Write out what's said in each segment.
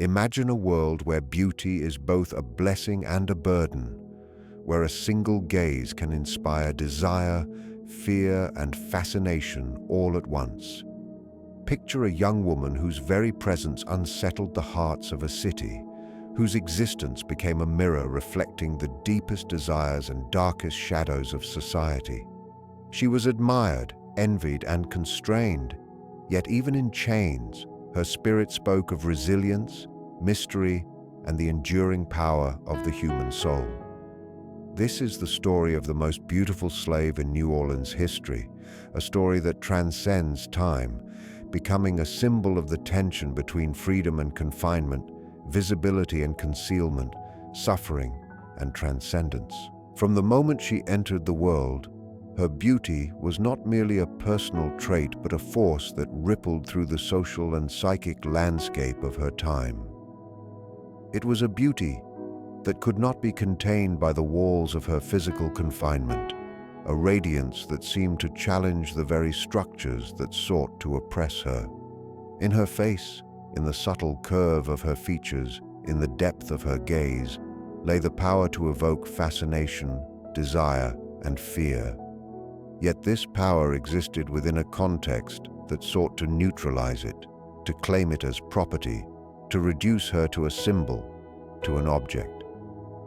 Imagine a world where beauty is both a blessing and a burden, where a single gaze can inspire desire, fear, and fascination all at once. Picture a young woman whose very presence unsettled the hearts of a city, whose existence became a mirror reflecting the deepest desires and darkest shadows of society. She was admired, envied, and constrained, yet even in chains, her spirit spoke of resilience, mystery, and the enduring power of the human soul. This is the story of the most beautiful slave in New Orleans history, a story that transcends time, becoming a symbol of the tension between freedom and confinement, visibility and concealment, suffering and transcendence. From the moment she entered the world, her beauty was not merely a personal trait but a force that rippled through the social and psychic landscape of her time. It was a beauty that could not be contained by the walls of her physical confinement, a radiance that seemed to challenge the very structures that sought to oppress her. In her face, in the subtle curve of her features, in the depth of her gaze, lay the power to evoke fascination, desire, and fear. Yet this power existed within a context that sought to neutralize it, to claim it as property, to reduce her to a symbol, to an object.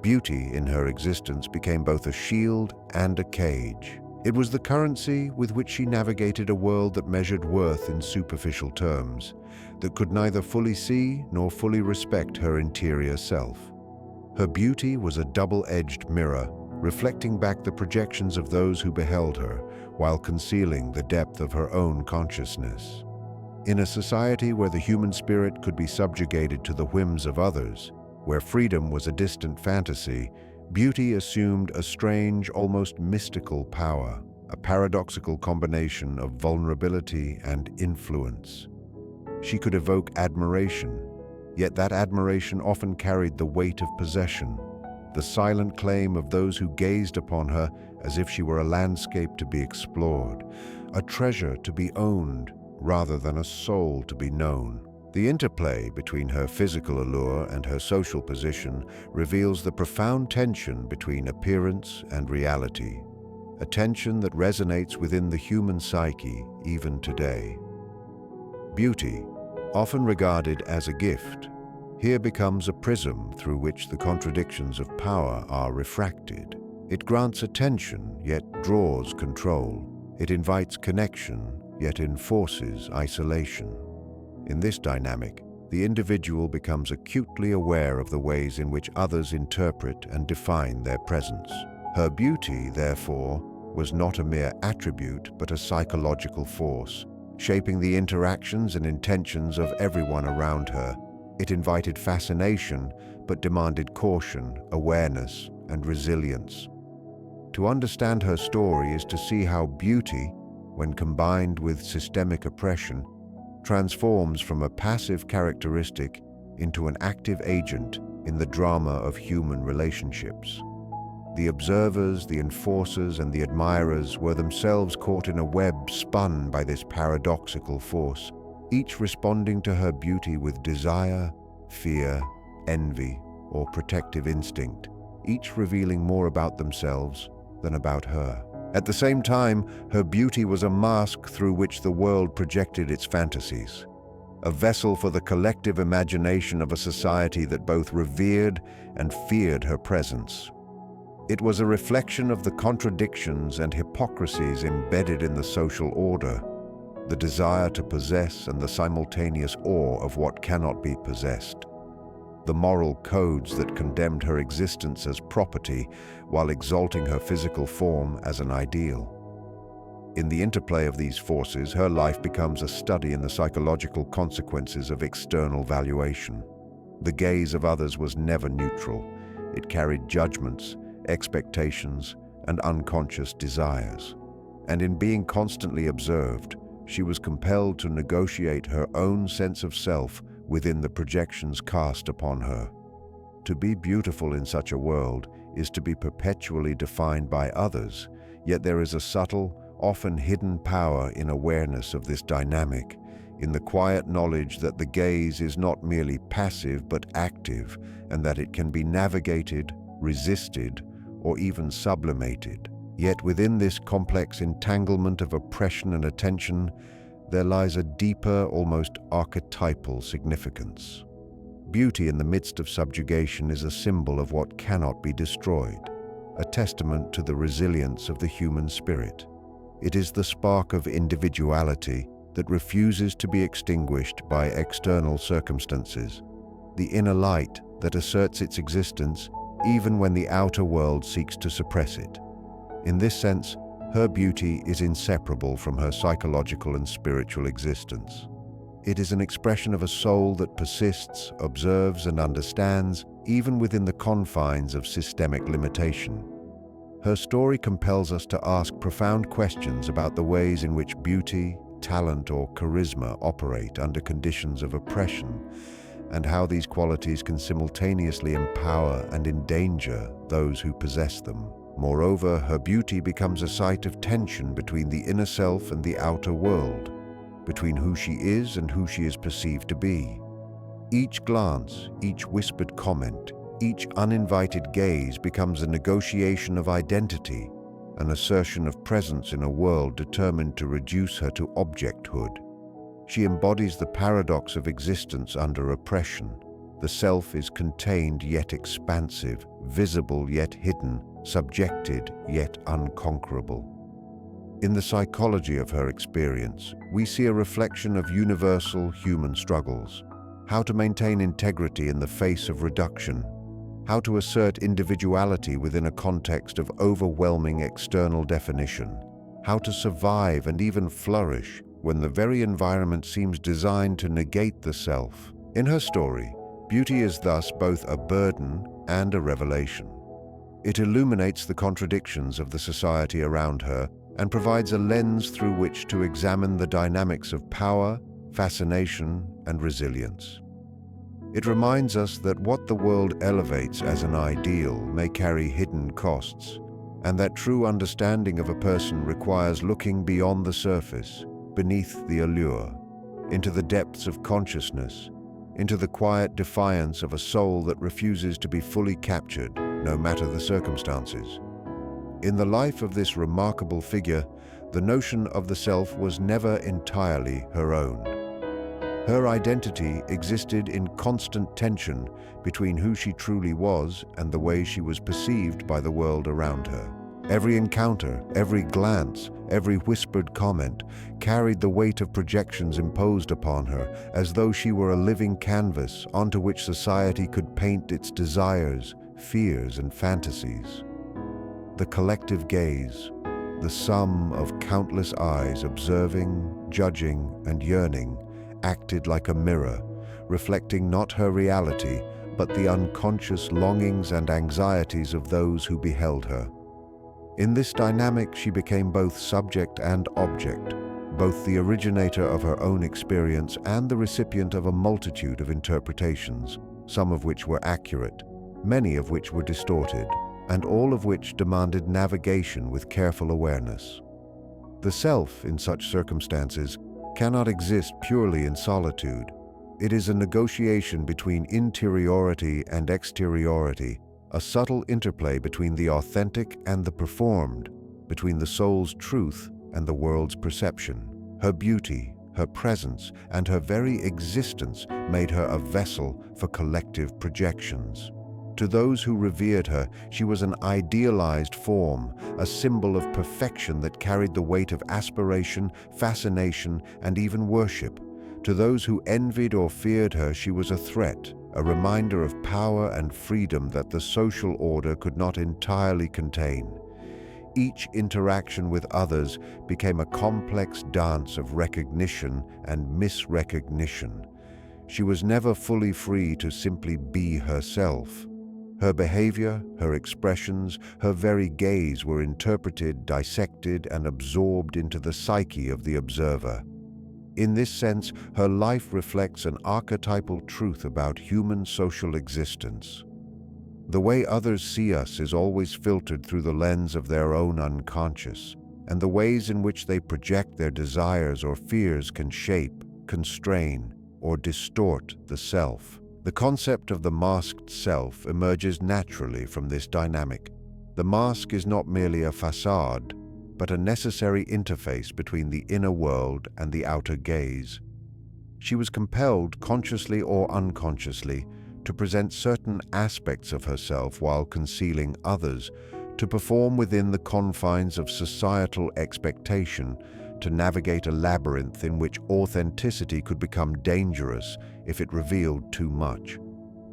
Beauty in her existence became both a shield and a cage. It was the currency with which she navigated a world that measured worth in superficial terms, that could neither fully see nor fully respect her interior self. Her beauty was a double-edged mirror, reflecting back the projections of those who beheld her, while concealing the depth of her own consciousness. In a society where the human spirit could be subjugated to the whims of others, where freedom was a distant fantasy, beauty assumed a strange, almost mystical power, a paradoxical combination of vulnerability and influence. She could evoke admiration, yet that admiration often carried the weight of possession, the silent claim of those who gazed upon her as if she were a landscape to be explored, a treasure to be owned rather than a soul to be known. The interplay between her physical allure and her social position reveals the profound tension between appearance and reality, a tension that resonates within the human psyche even today. Beauty, often regarded as a gift, here becomes a prism through which the contradictions of power are refracted. It grants attention, yet draws control. It invites connection, yet enforces isolation. In this dynamic, the individual becomes acutely aware of the ways in which others interpret and define their presence. Her beauty, therefore, was not a mere attribute but a psychological force, shaping the interactions and intentions of everyone around her. It invited fascination, but demanded caution, awareness, and resilience. To understand her story is to see how beauty, when combined with systemic oppression, transforms from a passive characteristic into an active agent in the drama of human relationships. The observers, the enforcers, and the admirers were themselves caught in a web spun by this paradoxical force, each responding to her beauty with desire, fear, envy, or protective instinct, each revealing more about themselves than about her. At the same time, her beauty was a mask through which the world projected its fantasies, a vessel for the collective imagination of a society that both revered and feared her presence. It was a reflection of the contradictions and hypocrisies embedded in the social order, the desire to possess and the simultaneous awe of what cannot be possessed, the moral codes that condemned her existence as property while exalting her physical form as an ideal. In the interplay of these forces, her life becomes a study in the psychological consequences of external valuation. The gaze of others was never neutral. It carried judgments, expectations, and unconscious desires. And in being constantly observed, she was compelled to negotiate her own sense of self within the projections cast upon her. To be beautiful in such a world is to be perpetually defined by others, yet there is a subtle, often hidden power in awareness of this dynamic, in the quiet knowledge that the gaze is not merely passive but active, and that it can be navigated, resisted, or even sublimated. Yet within this complex entanglement of oppression and attention, there lies a deeper, almost archetypal significance. Beauty in the midst of subjugation is a symbol of what cannot be destroyed, a testament to the resilience of the human spirit. It is the spark of individuality that refuses to be extinguished by external circumstances, the inner light that asserts its existence even when the outer world seeks to suppress it. In this sense, her beauty is inseparable from her psychological and spiritual existence. It is an expression of a soul that persists, observes, and understands, even within the confines of systemic limitation. Her story compels us to ask profound questions about the ways in which beauty, talent, or charisma operate under conditions of oppression, and how these qualities can simultaneously empower and endanger those who possess them. Moreover, her beauty becomes a site of tension between the inner self and the outer world, between who she is and who she is perceived to be. Each glance, each whispered comment, each uninvited gaze becomes a negotiation of identity, an assertion of presence in a world determined to reduce her to objecthood. She embodies the paradox of existence under oppression. The self is contained yet expansive, visible yet hidden, subjected yet unconquerable. In the psychology of her experience, we see a reflection of universal human struggles: how to maintain integrity in the face of reduction, how to assert individuality within a context of overwhelming external definition, how to survive and even flourish when the very environment seems designed to negate the self. In her story, beauty is thus both a burden and a revelation. It illuminates the contradictions of the society around her and provides a lens through which to examine the dynamics of power, fascination, and resilience. It reminds us that what the world elevates as an ideal may carry hidden costs, and that true understanding of a person requires looking beyond the surface, beneath the allure, into the depths of consciousness, into the quiet defiance of a soul that refuses to be fully captured, no matter the circumstances. In the life of this remarkable figure, the notion of the self was never entirely her own. Her identity existed in constant tension between who she truly was and the way she was perceived by the world around her. Every encounter, every glance, every whispered comment carried the weight of projections imposed upon her, as though she were a living canvas onto which society could paint its desires, fears, and fantasies. The collective gaze, the sum of countless eyes observing, judging, and yearning, acted like a mirror, reflecting not her reality, but the unconscious longings and anxieties of those who beheld her. In this dynamic, she became both subject and object, both the originator of her own experience and the recipient of a multitude of interpretations, some of which were accurate, many of which were distorted, and all of which demanded navigation with careful awareness. The self, in such circumstances, cannot exist purely in solitude. It is a negotiation between interiority and exteriority, a subtle interplay between the authentic and the performed, between the soul's truth and the world's perception. Her beauty, her presence, and her very existence made her a vessel for collective projections. To those who revered her, she was an idealized form, a symbol of perfection that carried the weight of aspiration, fascination, and even worship. To those who envied or feared her, she was a threat, a reminder of power and freedom that the social order could not entirely contain. Each interaction with others became a complex dance of recognition and misrecognition. She was never fully free to simply be herself. Her behavior, her expressions, her very gaze were interpreted, dissected, and absorbed into the psyche of the observer. In this sense, her life reflects an archetypal truth about human social existence. The way others see us is always filtered through the lens of their own unconscious, and the ways in which they project their desires or fears can shape, constrain or distort the self. The concept of the masked self emerges naturally from this dynamic. The mask is not merely a facade, but a necessary interface between the inner world and the outer gaze. She was compelled, consciously or unconsciously, to present certain aspects of herself while concealing others, to perform within the confines of societal expectation, to navigate a labyrinth in which authenticity could become dangerous if it revealed too much.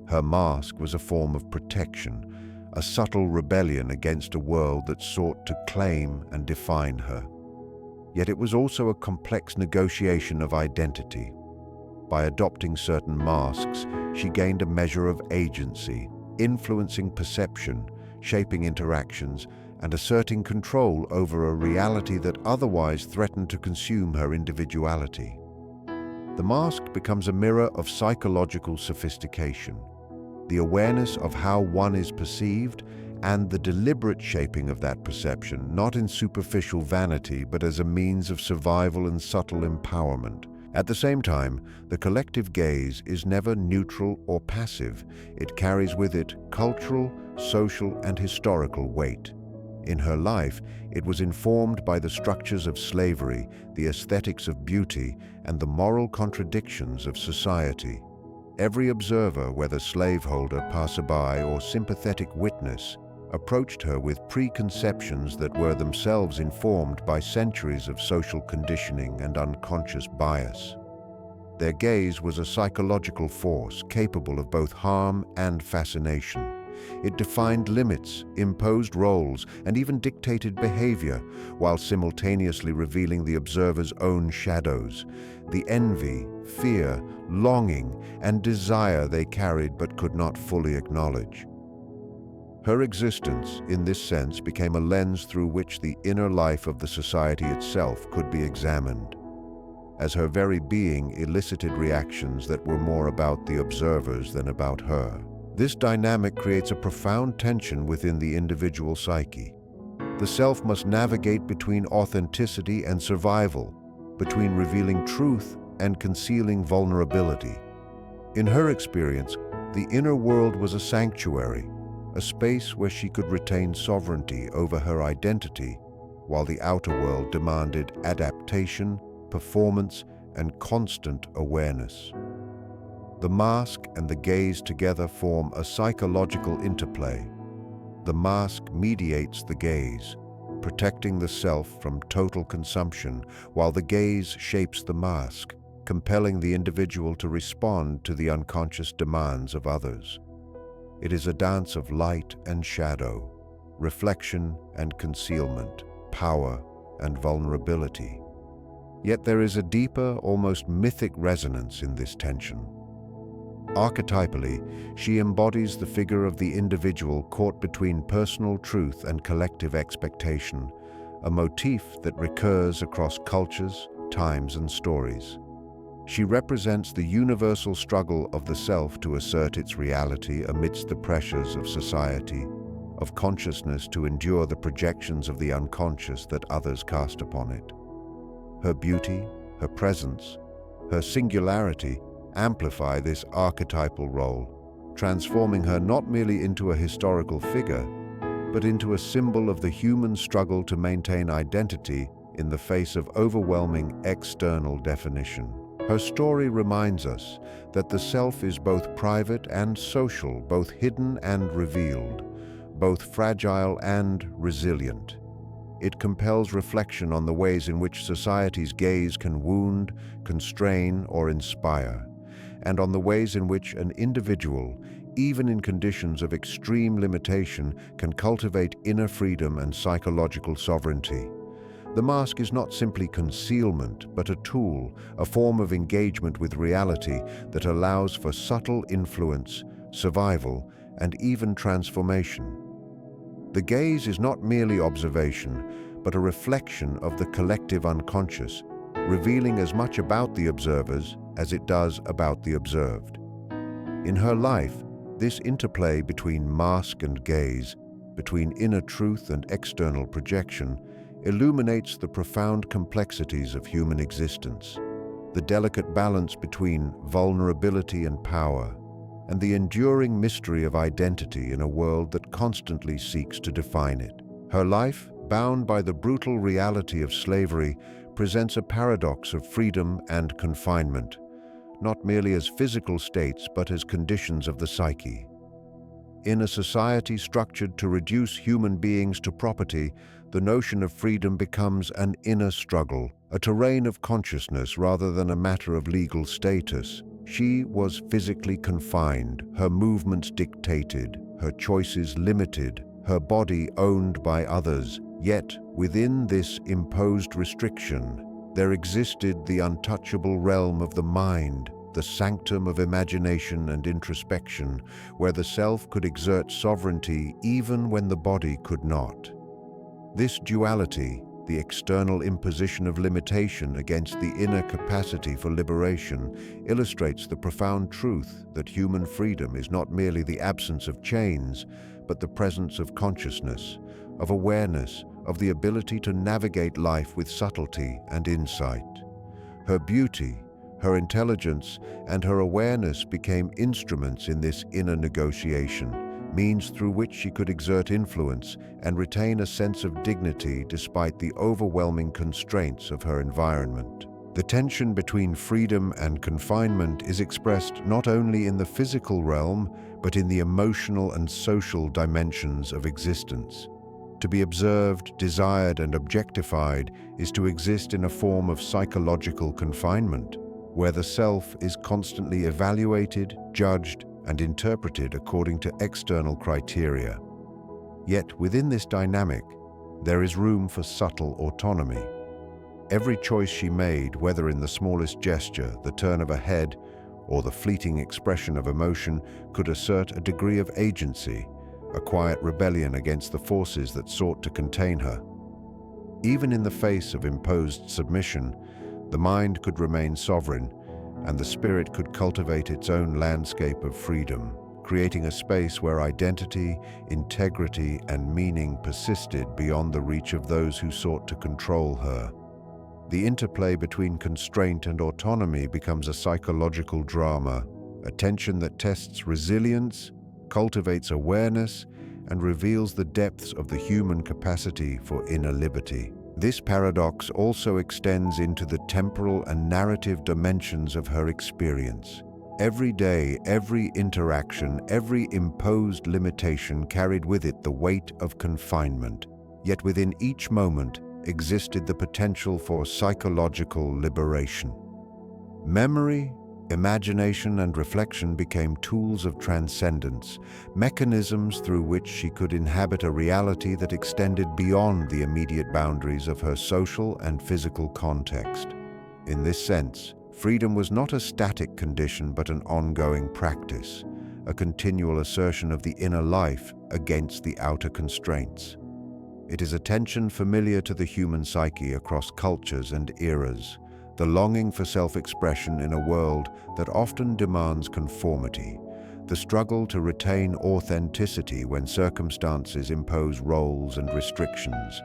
Her mask was a form of protection, a subtle rebellion against a world that sought to claim and define her. Yet it was also a complex negotiation of identity. By adopting certain masks, she gained a measure of agency, influencing perception, shaping interactions, and asserting control over a reality that otherwise threatened to consume her individuality. The mask becomes a mirror of psychological sophistication, the awareness of how one is perceived and the deliberate shaping of that perception, not in superficial vanity, but as a means of survival and subtle empowerment. At the same time, the collective gaze is never neutral or passive. It carries with it cultural, social, and historical weight. In her life, it was informed by the structures of slavery, the aesthetics of beauty, and the moral contradictions of society. Every observer, whether slaveholder, passerby, or sympathetic witness, approached her with preconceptions that were themselves informed by centuries of social conditioning and unconscious bias. Their gaze was a psychological force capable of both harm and fascination. It defined limits, imposed roles, and even dictated behavior, while simultaneously revealing the observer's own shadows, the envy, fear, longing, and desire they carried but could not fully acknowledge. Her existence, in this sense, became a lens through which the inner life of the society itself could be examined, as her very being elicited reactions that were more about the observers than about her. This dynamic creates a profound tension within the individual psyche. The self must navigate between authenticity and survival, between revealing truth and concealing vulnerability. In her experience, the inner world was a sanctuary, a space where she could retain sovereignty over her identity, while the outer world demanded adaptation, performance, and constant awareness. The mask and the gaze together form a psychological interplay. The mask mediates the gaze, protecting the self from total consumption, while the gaze shapes the mask, compelling the individual to respond to the unconscious demands of others. It is a dance of light and shadow, reflection and concealment, power and vulnerability. Yet there is a deeper, almost mythic resonance in this tension. Archetypally, she embodies the figure of the individual caught between personal truth and collective expectation, a motif that recurs across cultures, times, and stories. She represents the universal struggle of the self to assert its reality amidst the pressures of society, of consciousness to endure the projections of the unconscious that others cast upon it. Her beauty, her presence, her singularity amplify this archetypal role, transforming her not merely into a historical figure, but into a symbol of the human struggle to maintain identity in the face of overwhelming external definition. Her story reminds us that the self is both private and social, both hidden and revealed, both fragile and resilient. It compels reflection on the ways in which society's gaze can wound, constrain, or inspire, and on the ways in which an individual, even in conditions of extreme limitation, can cultivate inner freedom and psychological sovereignty. The mask is not simply concealment, but a tool, a form of engagement with reality that allows for subtle influence, survival, and even transformation. The gaze is not merely observation, but a reflection of the collective unconscious, revealing as much about the observers as it does about the observed. In her life, this interplay between mask and gaze, between inner truth and external projection, illuminates the profound complexities of human existence. the delicate balance between vulnerability and power, and the enduring mystery of identity in a world that constantly seeks to define it. Her life, bound by the brutal reality of slavery, presents a paradox of freedom and confinement, not merely as physical states but as conditions of the psyche. In a society structured to reduce human beings to property, the notion of freedom becomes an inner struggle, a terrain of consciousness rather than a matter of legal status. She was physically confined, her movements dictated, her choices limited, her body owned by others. Yet, within this imposed restriction, there existed the untouchable realm of the mind, the sanctum of imagination and introspection, where the self could exert sovereignty even when the body could not. This duality, the external imposition of limitation against the inner capacity for liberation, illustrates the profound truth that human freedom is not merely the absence of chains, but the presence of consciousness, of awareness, of the ability to navigate life with subtlety and insight. Her beauty, her intelligence, and her awareness became instruments in this inner negotiation, means through which she could exert influence and retain a sense of dignity despite the overwhelming constraints of her environment. The tension between freedom and confinement is expressed not only in the physical realm, but in the emotional and social dimensions of existence. To be observed, desired, and objectified is to exist in a form of psychological confinement, where the self is constantly evaluated, judged, and interpreted according to external criteria. Yet within this dynamic, there is room for subtle autonomy. Every choice she made, whether in the smallest gesture, the turn of a head, or the fleeting expression of emotion, could assert a degree of agency, a quiet rebellion against the forces that sought to contain her. Even in the face of imposed submission, the mind could remain sovereign, and the spirit could cultivate its own landscape of freedom, creating a space where identity, integrity, and meaning persisted beyond the reach of those who sought to control her. The interplay between constraint and autonomy becomes a psychological drama, a tension that tests resilience, cultivates awareness, and reveals the depths of the human capacity for inner liberty. This paradox also extends into the temporal and narrative dimensions of her experience. Every day, every interaction, every imposed limitation carried with it the weight of confinement. Yet within each moment existed the potential for psychological liberation. Memory, imagination, and reflection became tools of transcendence, mechanisms through which she could inhabit a reality that extended beyond the immediate boundaries of her social and physical context. In this sense, freedom was not a static condition but an ongoing practice, a continual assertion of the inner life against the outer constraints. It is a tension familiar to the human psyche across cultures and eras, the longing for self-expression in a world that often demands conformity, the struggle to retain authenticity when circumstances impose roles and restrictions,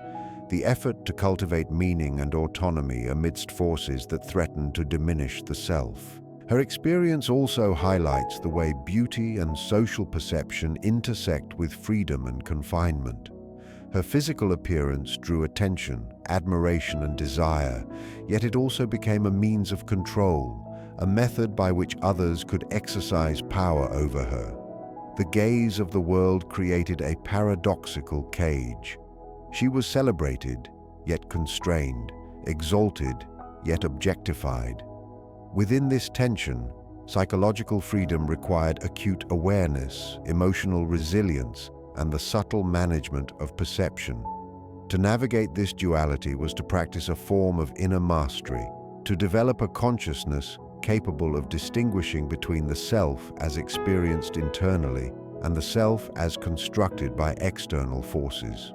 the effort to cultivate meaning and autonomy amidst forces that threaten to diminish the self. Her experience also highlights the way beauty and social perception intersect with freedom and confinement. Her physical appearance drew attention, admiration, and desire, yet it also became a means of control, a method by which others could exercise power over her. The gaze of the world created a paradoxical cage. She was celebrated, yet constrained, exalted, yet objectified. Within this tension, psychological freedom required acute awareness, emotional resilience, and the subtle management of perception. To navigate this duality was to practice a form of inner mastery, to develop a consciousness capable of distinguishing between the self as experienced internally and the self as constructed by external forces.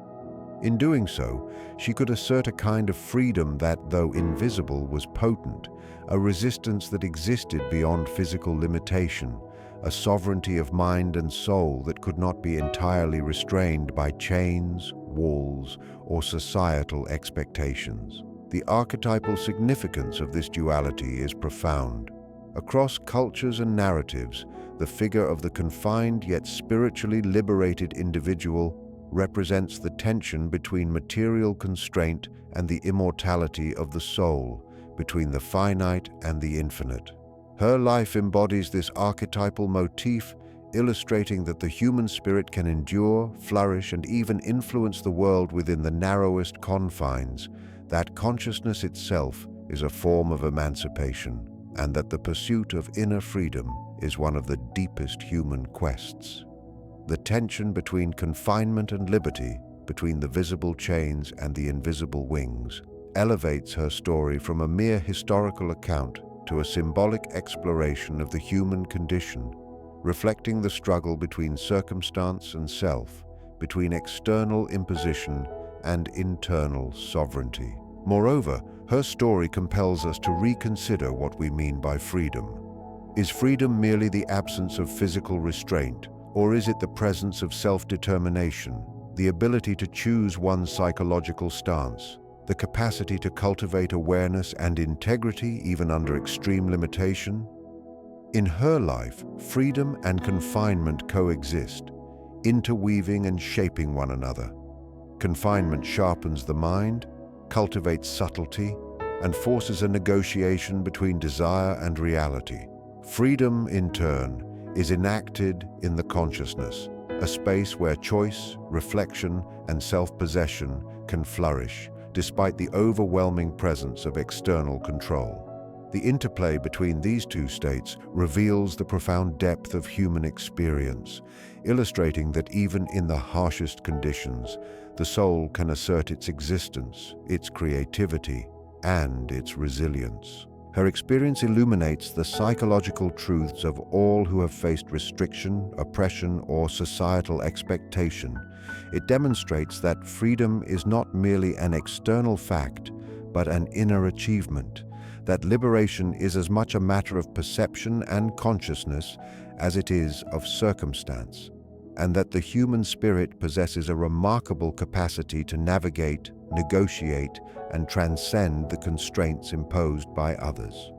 In doing so, she could assert a kind of freedom that, though invisible, was potent, a resistance that existed beyond physical limitation, a sovereignty of mind and soul that could not be entirely restrained by chains, walls, or societal expectations. The archetypal significance of this duality is profound. Across cultures and narratives, the figure of the confined yet spiritually liberated individual represents the tension between material constraint and the immortality of the soul, between the finite and the infinite. Her life embodies this archetypal motif, illustrating that the human spirit can endure, flourish, and even influence the world within the narrowest confines, that consciousness itself is a form of emancipation, and that the pursuit of inner freedom is one of the deepest human quests. The tension between confinement and liberty, between the visible chains and the invisible wings, elevates her story from a mere historical account to a symbolic exploration of the human condition, reflecting the struggle between circumstance and self, between external imposition and internal sovereignty. Moreover, her story compels us to reconsider what we mean by freedom. Is freedom merely the absence of physical restraint, or is it the presence of self-determination, the ability to choose one's psychological stance, the capacity to cultivate awareness and integrity even under extreme limitation? In her life, freedom and confinement coexist, interweaving and shaping one another. Confinement sharpens the mind, cultivates subtlety, and forces a negotiation between desire and reality. Freedom, in turn, is enacted in the consciousness, a space where choice, reflection, and self-possession can flourish, despite the overwhelming presence of external control. The interplay between these two states reveals the profound depth of human experience, illustrating that even in the harshest conditions, the soul can assert its existence, its creativity, and its resilience. Her experience illuminates the psychological truths of all who have faced restriction, oppression, or societal expectation. It demonstrates that freedom is not merely an external fact, but an inner achievement, that liberation is as much a matter of perception and consciousness as it is of circumstance, and that the human spirit possesses a remarkable capacity to navigate, negotiate, and transcend the constraints imposed by others.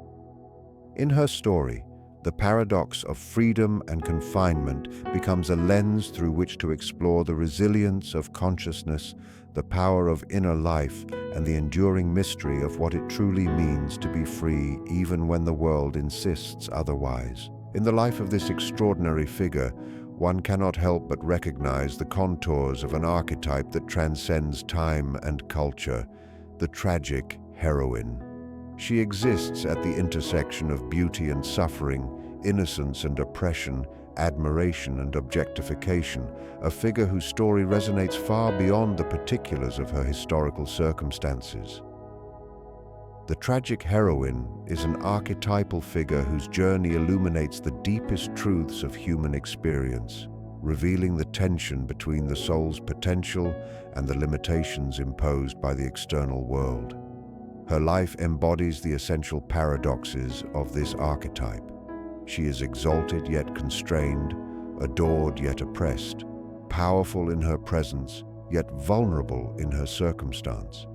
In her story, the paradox of freedom and confinement becomes a lens through which to explore the resilience of consciousness, the power of inner life, and the enduring mystery of what it truly means to be free even when the world insists otherwise. In the life of this extraordinary figure, one cannot help but recognize the contours of an archetype that transcends time and culture, the tragic heroine. She exists at the intersection of beauty and suffering, innocence and oppression, admiration and objectification, a figure whose story resonates far beyond the particulars of her historical circumstances. The tragic heroine is an archetypal figure whose journey illuminates the deepest truths of human experience, revealing the tension between the soul's potential and the limitations imposed by the external world. Her life embodies the essential paradoxes of this archetype. She is exalted yet constrained, adored yet oppressed, powerful in her presence, yet vulnerable in her circumstance.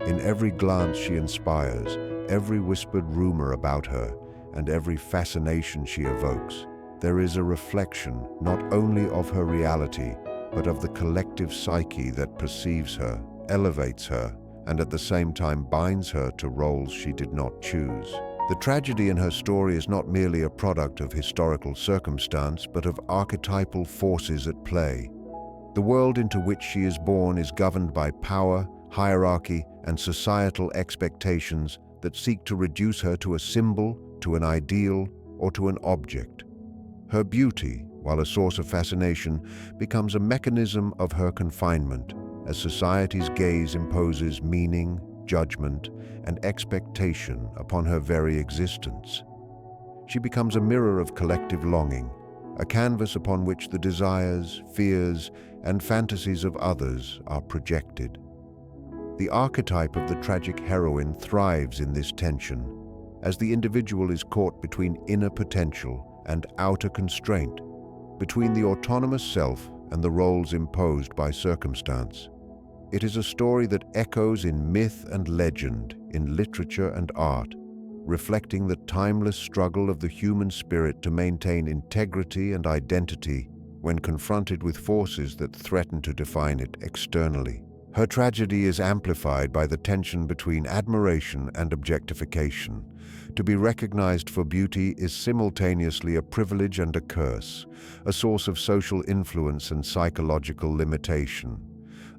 In every glance she inspires, every whispered rumor about her, and every fascination she evokes, there is a reflection not only of her reality, but of the collective psyche that perceives her, elevates her, and at the same time binds her to roles she did not choose. The tragedy in her story is not merely a product of historical circumstance, but of archetypal forces at play. The world into which she is born is governed by power, hierarchy, and societal expectations that seek to reduce her to a symbol, to an ideal, or to an object. Her beauty, while a source of fascination, becomes a mechanism of her confinement, as society's gaze imposes meaning, judgment, and expectation upon her very existence. She becomes a mirror of collective longing, a canvas upon which the desires, fears, and fantasies of others are projected. The archetype of the tragic heroine thrives in this tension, as the individual is caught between inner potential and outer constraint, between the autonomous self and the roles imposed by circumstance. It is a story that echoes in myth and legend, in literature and art, reflecting the timeless struggle of the human spirit to maintain integrity and identity when confronted with forces that threaten to define it externally. Her tragedy is amplified by the tension between admiration and objectification. To be recognized for beauty is simultaneously a privilege and a curse, a source of social influence and psychological limitation.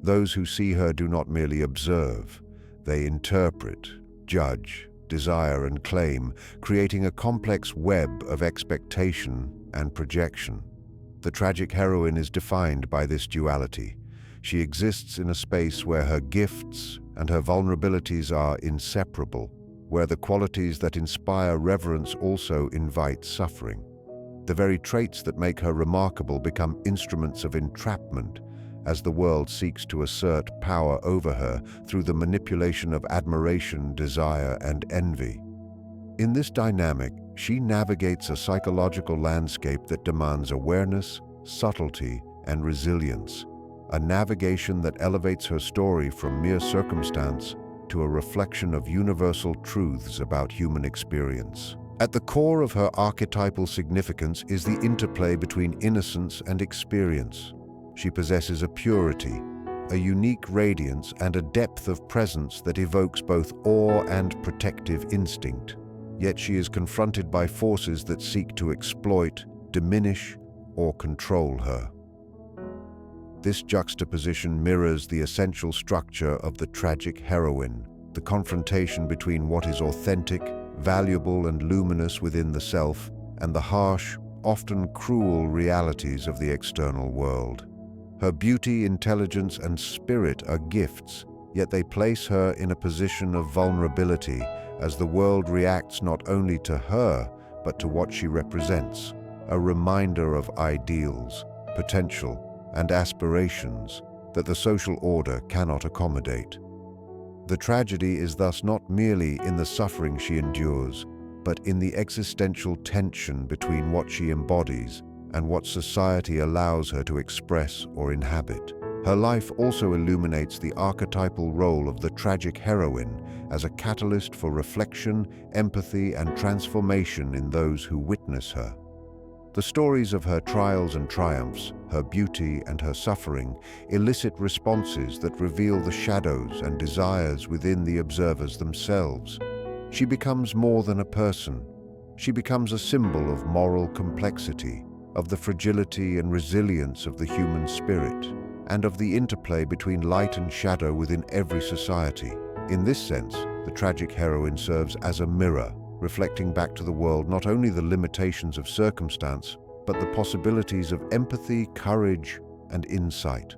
Those who see her do not merely observe, they interpret, judge, desire, and claim, creating a complex web of expectation and projection. The tragic heroine is defined by this duality. She exists in a space where her gifts and her vulnerabilities are inseparable, where the qualities that inspire reverence also invite suffering. The very traits that make her remarkable become instruments of entrapment as the world seeks to assert power over her through the manipulation of admiration, desire, and envy. In this dynamic, she navigates a psychological landscape that demands awareness, subtlety, and resilience, a navigation that elevates her story from mere circumstance to a reflection of universal truths about human experience. At the core of her archetypal significance is the interplay between innocence and experience. She possesses a purity, a unique radiance, and a depth of presence that evokes both awe and protective instinct. Yet she is confronted by forces that seek to exploit, diminish, or control her. This juxtaposition mirrors the essential structure of the tragic heroine, the confrontation between what is authentic, valuable, and luminous within the self, and the harsh, often cruel realities of the external world. Her beauty, intelligence, and spirit are gifts, yet they place her in a position of vulnerability as the world reacts not only to her, but to what she represents, a reminder of ideals, potential, and aspirations that the social order cannot accommodate. The tragedy is thus not merely in the suffering she endures, but in the existential tension between what she embodies and what society allows her to express or inhabit. Her life also illuminates the archetypal role of the tragic heroine as a catalyst for reflection, empathy, and transformation in those who witness her. The stories of her trials and triumphs, her beauty and her suffering, elicit responses that reveal the shadows and desires within the observers themselves. She becomes more than a person. She becomes a symbol of moral complexity, of the fragility and resilience of the human spirit, and of the interplay between light and shadow within every society. In this sense, the tragic heroine serves as a mirror, reflecting back to the world not only the limitations of circumstance, but the possibilities of empathy, courage, and insight.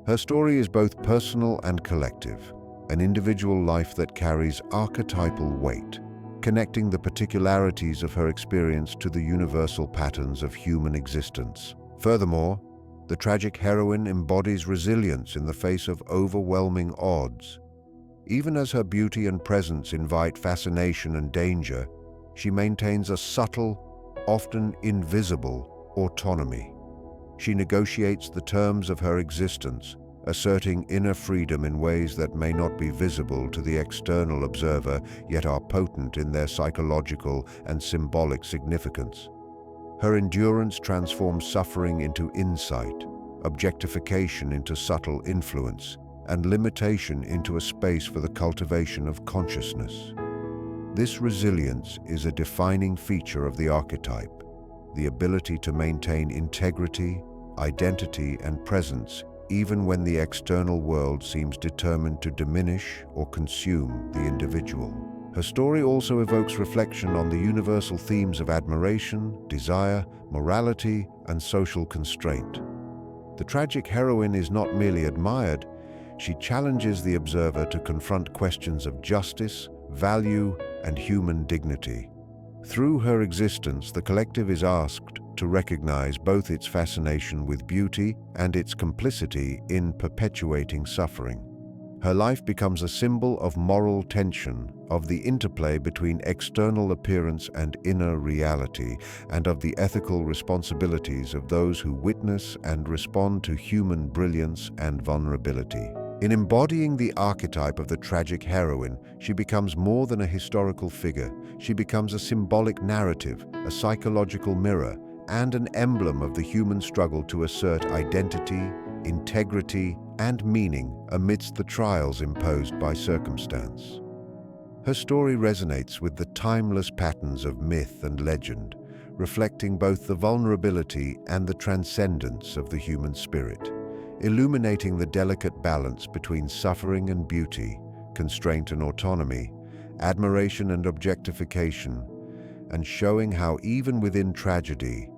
Her story is both personal and collective, an individual life that carries archetypal weight, connecting the particularities of her experience to the universal patterns of human existence. Furthermore, the tragic heroine embodies resilience in the face of overwhelming odds. Even as her beauty and presence invite fascination and danger, she maintains a subtle, often invisible, autonomy. She negotiates the terms of her existence, asserting inner freedom in ways that may not be visible to the external observer, yet are potent in their psychological and symbolic significance. Her endurance transforms suffering into insight, objectification into subtle influence, and limitation into a space for the cultivation of consciousness. This resilience is a defining feature of the archetype, the ability to maintain integrity, identity, and presence even when the external world seems determined to diminish or consume the individual. Her story also evokes reflection on the universal themes of admiration, desire, morality, and social constraint. The tragic heroine is not merely admired, she challenges the observer to confront questions of justice, value, and human dignity. Through her existence, the collective is asked to recognize both its fascination with beauty and its complicity in perpetuating suffering. Her life becomes a symbol of moral tension, of the interplay between external appearance and inner reality, and of the ethical responsibilities of those who witness and respond to human brilliance and vulnerability. In embodying the archetype of the tragic heroine, she becomes more than a historical figure. She becomes a symbolic narrative, a psychological mirror, and an emblem of the human struggle to assert identity, integrity, and meaning amidst the trials imposed by circumstance. Her story resonates with the timeless patterns of myth and legend, reflecting both the vulnerability and the transcendence of the human spirit, illuminating the delicate balance between suffering and beauty, constraint and autonomy, admiration and objectification, and showing how even within tragedy,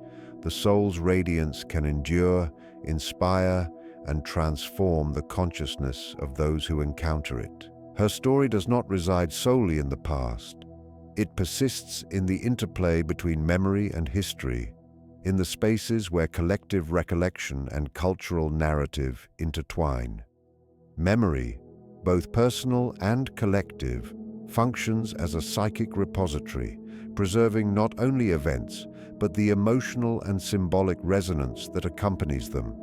the soul's radiance can endure, inspire, and transform the consciousness of those who encounter it. Her story does not reside solely in the past. It persists in the interplay between memory and history, in the spaces where collective recollection and cultural narrative intertwine. Memory, both personal and collective, functions as a psychic repository, preserving not only events, but the emotional and symbolic resonance that accompanies them.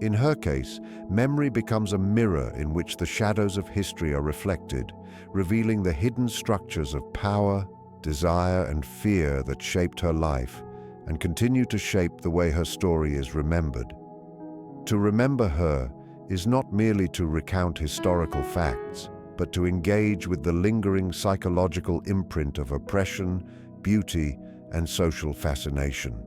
In her case, memory becomes a mirror in which the shadows of history are reflected, revealing the hidden structures of power, desire, and fear that shaped her life and continue to shape the way her story is remembered. To remember her is not merely to recount historical facts, but to engage with the lingering psychological imprint of oppression, beauty, and social fascination.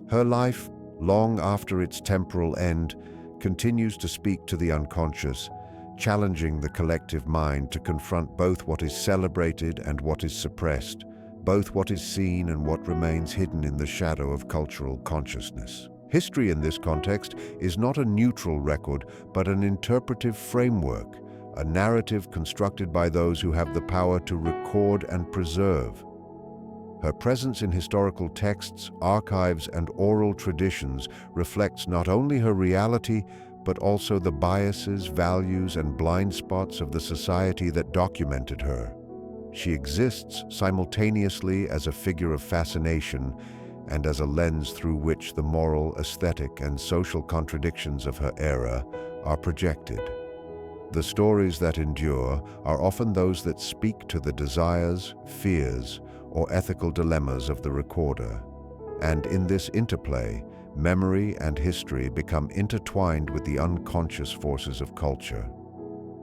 Her life, long after its temporal end, continues to speak to the unconscious, challenging the collective mind to confront both what is celebrated and what is suppressed, both what is seen and what remains hidden in the shadow of cultural consciousness. History in this context is not a neutral record, but an interpretive framework, a narrative constructed by those who have the power to record and preserve. Her presence in historical texts, archives, and oral traditions reflects not only her reality, but also the biases, values, and blind spots of the society that documented her. She exists simultaneously as a figure of fascination and as a lens through which the moral, aesthetic, and social contradictions of her era are projected. The stories that endure are often those that speak to the desires, fears, or ethical dilemmas of the recorder. And in this interplay, memory and history become intertwined with the unconscious forces of culture.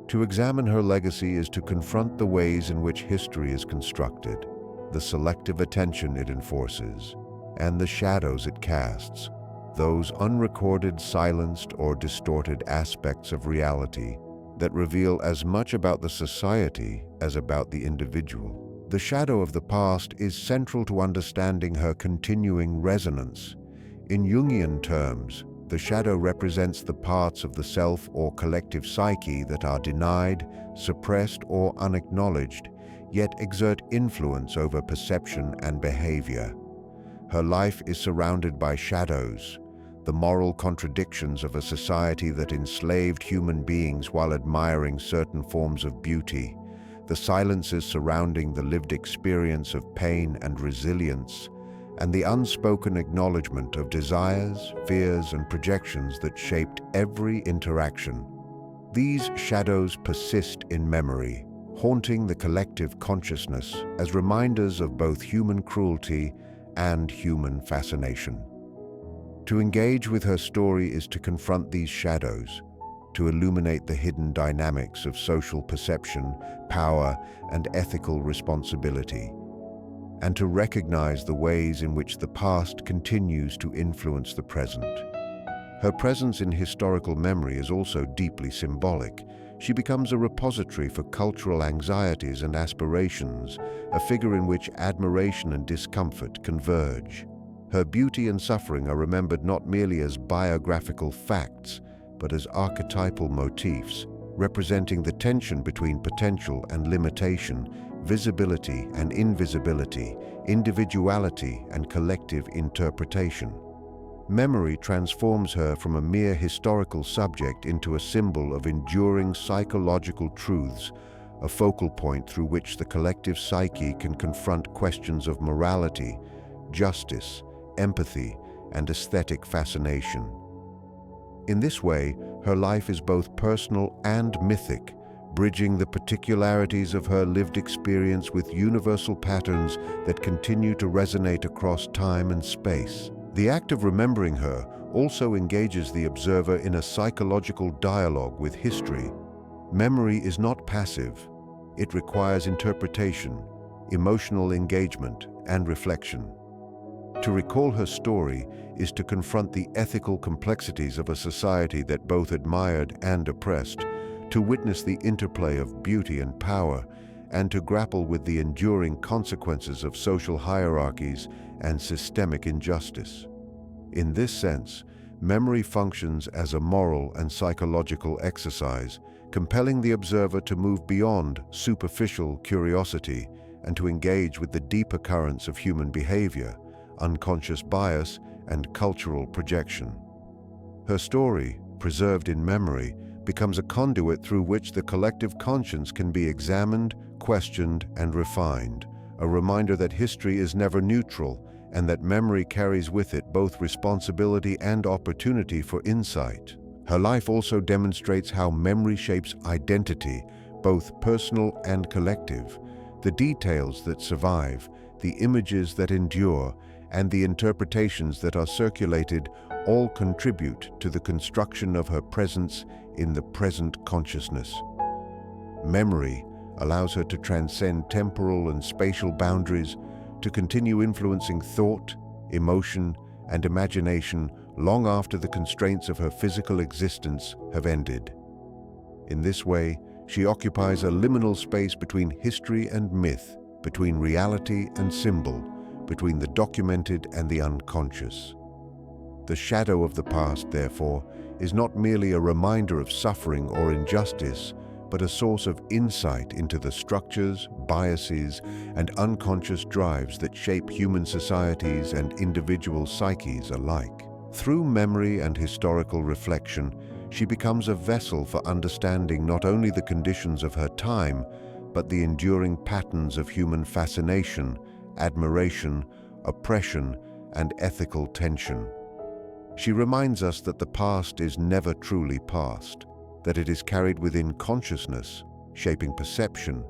To examine her legacy is to confront the ways in which history is constructed, the selective attention it enforces, and the shadows it casts, those unrecorded, silenced, or distorted aspects of reality that reveal as much about the society as about the individual. The shadow of the past is central to understanding her continuing resonance. In Jungian terms, the shadow represents the parts of the self or collective psyche that are denied, suppressed, or unacknowledged, yet exert influence over perception and behavior. Her life is surrounded by shadows, the moral contradictions of a society that enslaved human beings while admiring certain forms of beauty, the silences surrounding the lived experience of pain and resilience, and the unspoken acknowledgement of desires, fears, and projections that shaped every interaction. These shadows persist in memory, haunting the collective consciousness as reminders of both human cruelty and human fascination. To engage with her story is to confront these shadows, to illuminate the hidden dynamics of social perception, power, and ethical responsibility, and to recognize the ways in which the past continues to influence the present. Her presence in historical memory is also deeply symbolic. She becomes a repository for cultural anxieties and aspirations, a figure in which admiration and discomfort converge. Her beauty and suffering are remembered not merely as biographical facts, but as archetypal motifs, representing the tension between potential and limitation, visibility and invisibility, individuality and collective interpretation. Memory transforms her from a mere historical subject into a symbol of enduring psychological truths, a focal point through which the collective psyche can confront questions of morality, justice, empathy, and aesthetic fascination. In this way, her life is both personal and mythic, bridging the particularities of her lived experience with universal patterns that continue to resonate across time and space. The act of remembering her also engages the observer in a psychological dialogue with history. Memory is not passive. It requires interpretation, emotional engagement, and reflection. To recall her story is to confront the ethical complexities of a society that both admired and oppressed, to witness the interplay of beauty and power, and to grapple with the enduring consequences of social hierarchies and systemic injustice. In this sense, memory functions as a moral and psychological exercise, compelling the observer to move beyond superficial curiosity and to engage with the deeper currents of human behavior, unconscious bias, and cultural projection. Her story, preserved in memory, becomes a conduit through which the collective conscience can be examined, questioned, and refined, a reminder that history is never neutral and that memory carries with it both responsibility and opportunity for insight. Her life also demonstrates how memory shapes identity, both personal and collective. The details that survive, the images that endure, and the interpretations that are circulated all contribute to the construction of her presence in the present consciousness. Memory allows her to transcend temporal and spatial boundaries, to continue influencing thought, emotion, and imagination long after the constraints of her physical existence have ended. In this way, she occupies a liminal space between history and myth, between reality and symbol, between the documented and the unconscious. The shadow of the past, therefore, is not merely a reminder of suffering or injustice, but a source of insight into the structures, biases, and unconscious drives that shape human societies and individual psyches alike. Through memory and historical reflection, she becomes a vessel for understanding not only the conditions of her time, but the enduring patterns of human fascination, admiration, oppression, and ethical tension. She reminds us that the past is never truly past, that it is carried within consciousness, shaping perception,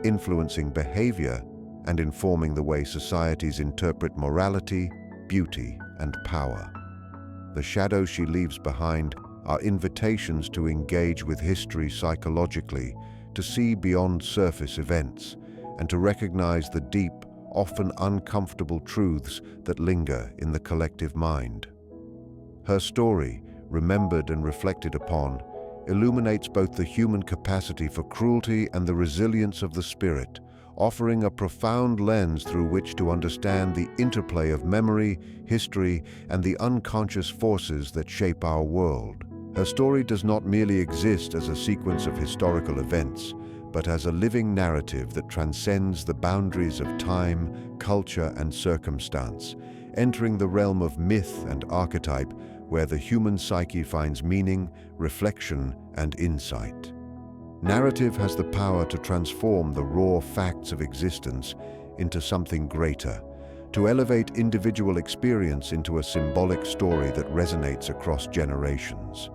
influencing behavior, and informing the way societies interpret morality, beauty, and power. The shadows she leaves behind are invitations to engage with history psychologically, to see beyond surface events, and to recognize the deep, often uncomfortable truths that linger in the collective mind. Her story, remembered and reflected upon, illuminates both the human capacity for cruelty and the resilience of the spirit, offering a profound lens through which to understand the interplay of memory, history, and the unconscious forces that shape our world. Her story does not merely exist as a sequence of historical events, but as a living narrative that transcends the boundaries of time, culture, and circumstance, entering the realm of myth and archetype, where the human psyche finds meaning, reflection, and insight. Narrative has the power to transform the raw facts of existence into something greater, to elevate individual experience into a symbolic story that resonates across generations.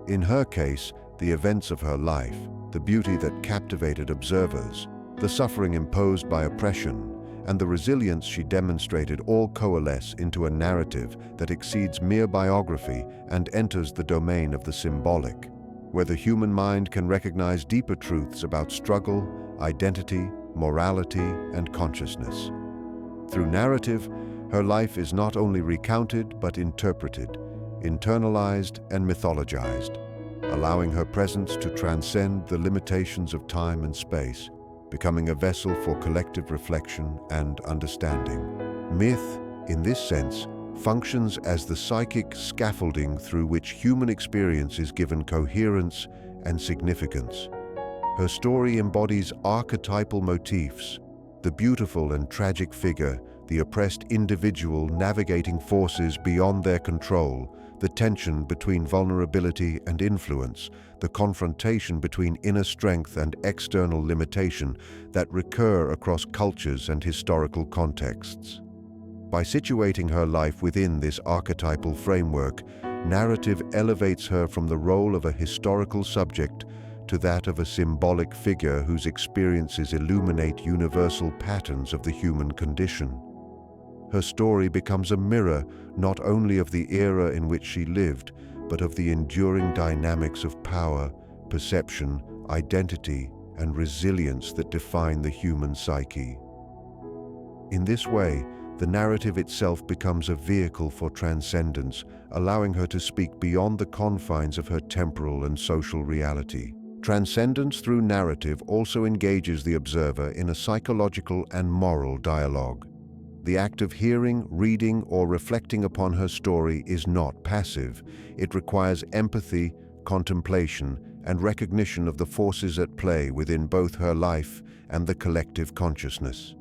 In her case, the events of her life, the beauty that captivated observers, the suffering imposed by oppression, and the resilience she demonstrated all coalesce into a narrative that exceeds mere biography and enters the domain of the symbolic, where the human mind can recognize deeper truths about struggle, identity, morality, and consciousness. Through narrative, her life is not only recounted but interpreted, internalized, and mythologized, allowing her presence to transcend the limitations of time and space, becoming a vessel for collective reflection and understanding. Myth, in this sense, functions as the psychic scaffolding through which human experience is given coherence and significance. Her story embodies archetypal motifs: the beautiful and tragic figure, the oppressed individual navigating forces beyond their control, the tension between vulnerability and influence, the confrontation between inner strength and external limitation that recur across cultures and historical contexts. By situating her life within this archetypal framework, narrative elevates her from the role of a historical subject to that of a symbolic figure whose experiences illuminate universal patterns of the human condition. Her story becomes a mirror not only of the era in which she lived, but of the enduring dynamics of power, perception, identity, and resilience that define the human psyche. In this way, the narrative itself becomes a vehicle for transcendence, allowing her to speak beyond the confines of her temporal and social reality. Transcendence through narrative also engages the observer in a psychological and moral dialogue. The act of hearing, reading, or reflecting upon her story is not passive. It requires empathy, contemplation, and recognition of the forces at play within both her life and the collective consciousness.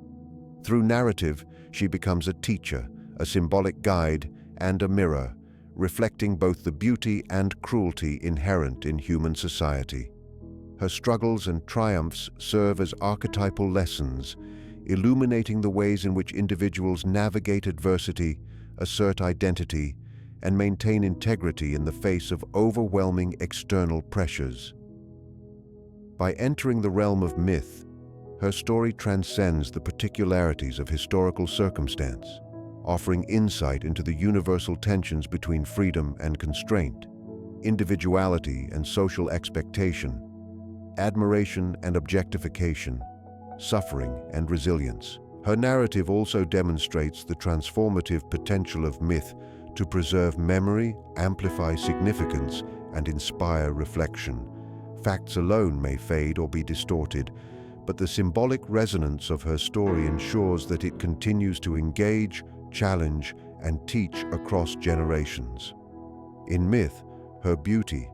Through narrative, she becomes a teacher, a symbolic guide, and a mirror, reflecting both the beauty and cruelty inherent in human society. Her struggles and triumphs serve as archetypal lessons, illuminating the ways in which individuals navigate adversity, assert identity, and maintain integrity in the face of overwhelming external pressures. By entering the realm of myth, her story transcends the particularities of historical circumstance, offering insight into the universal tensions between freedom and constraint, individuality and social expectation, admiration and objectification, suffering and resilience. Her narrative also demonstrates the transformative potential of myth to preserve memory, amplify significance, and inspire reflection. Facts alone may fade or be distorted, but the symbolic resonance of her story ensures that it continues to engage, challenge, and teach across generations. In myth, her beauty,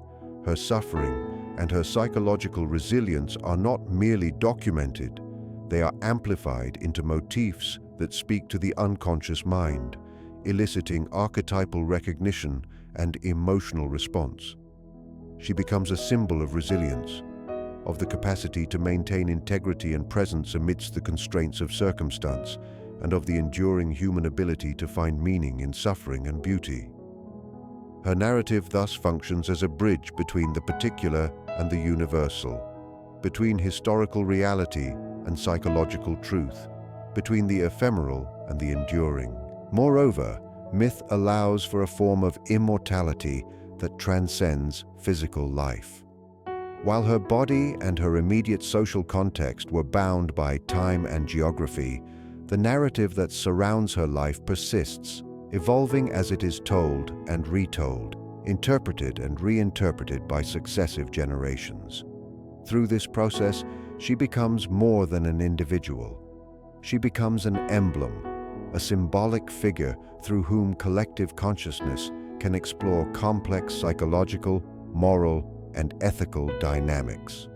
her suffering, and her psychological resilience are not merely documented, they are amplified into motifs that speak to the unconscious mind, eliciting archetypal recognition and emotional response. She becomes a symbol of resilience, of the capacity to maintain integrity and presence amidst the constraints of circumstance, and of the enduring human ability to find meaning in suffering and beauty. Her narrative thus functions as a bridge between the particular and the universal, between historical reality and psychological truth, between the ephemeral and the enduring. Moreover, myth allows for a form of immortality that transcends physical life. While her body and her immediate social context were bound by time and geography, the narrative that surrounds her life persists, evolving as it is told and retold, interpreted and reinterpreted by successive generations. Through this process, she becomes more than an individual. She becomes an emblem, a symbolic figure through whom collective consciousness can explore complex psychological, moral, and ethical dynamics.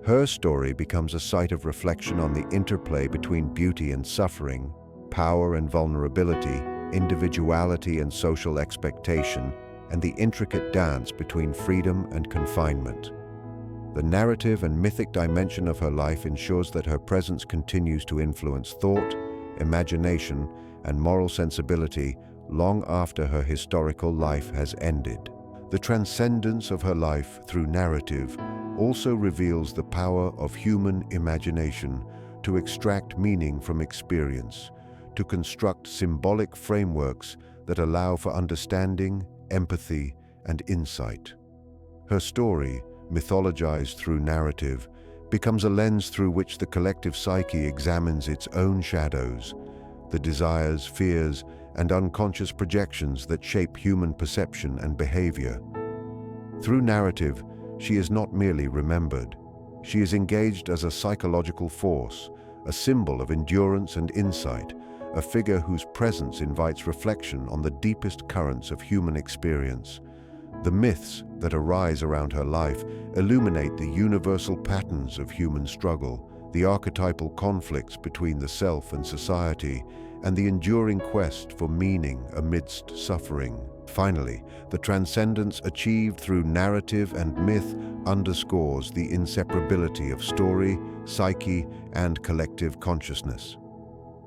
Her story becomes a site of reflection on the interplay between beauty and suffering, power and vulnerability, individuality and social expectation, and the intricate dance between freedom and confinement. The narrative and mythic dimension of her life ensures that her presence continues to influence thought, imagination, and moral sensibility long after her historical life has ended. The transcendence of her life through narrative also reveals the power of human imagination to extract meaning from experience, to construct symbolic frameworks that allow for understanding, empathy, and insight. Her story, mythologized through narrative, becomes a lens through which the collective psyche examines its own shadows, the desires, fears, and unconscious projections that shape human perception and behavior. Through narrative, she is not merely remembered. She is engaged as a psychological force, a symbol of endurance and insight, a figure whose presence invites reflection on the deepest currents of human experience. The myths that arise around her life illuminate the universal patterns of human struggle, the archetypal conflicts between the self and society, and the enduring quest for meaning amidst suffering. Finally, the transcendence achieved through narrative and myth underscores the inseparability of story, psyche, and collective consciousness.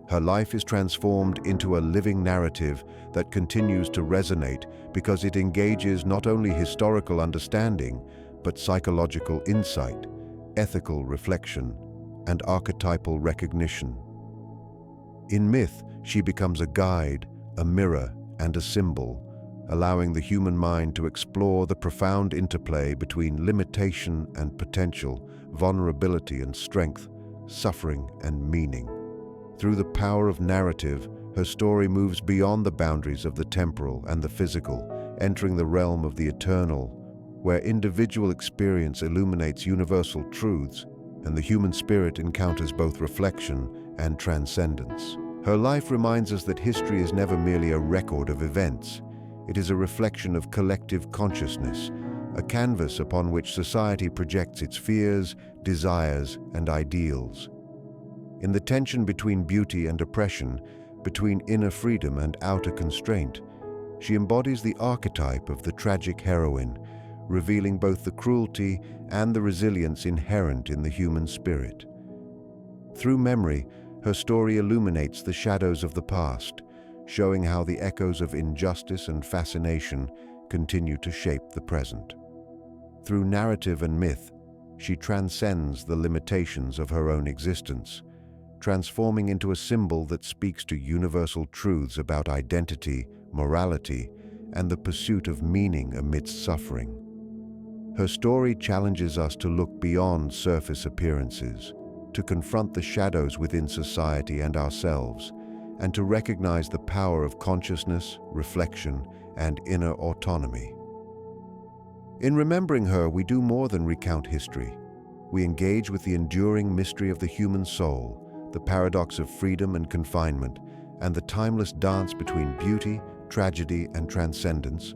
Her life is transformed into a living narrative that continues to resonate because it engages not only historical understanding, but psychological insight, ethical reflection, and archetypal recognition. In myth, she becomes a guide, a mirror, and a symbol, allowing the human mind to explore the profound interplay between limitation and potential, vulnerability and strength, suffering and meaning. Through the power of narrative, her story moves beyond the boundaries of the temporal and the physical, entering the realm of the eternal, where individual experience illuminates universal truths and the human spirit encounters both reflection and transcendence. Her life reminds us that history is never merely a record of events. It is a reflection of collective consciousness, a canvas upon which society projects its fears, desires, and ideals. In the tension between beauty and oppression, between inner freedom and outer constraint, she embodies the archetype of the tragic heroine, revealing both the cruelty and the resilience inherent in the human spirit. Through memory, her story illuminates the shadows of the past, showing how the echoes of injustice and fascination continue to shape the present. Through narrative and myth, she transcends the limitations of her own existence, transforming into a symbol that speaks to universal truths about identity, morality, and the pursuit of meaning amidst suffering. Her story challenges us to look beyond surface appearances, to confront the shadows within society and ourselves, and to recognize the power of consciousness, reflection, and inner autonomy. In remembering her, we do more than recount history. We engage with the enduring mystery of the human soul, the paradox of freedom and confinement, and the timeless dance between beauty, tragedy, and transcendence,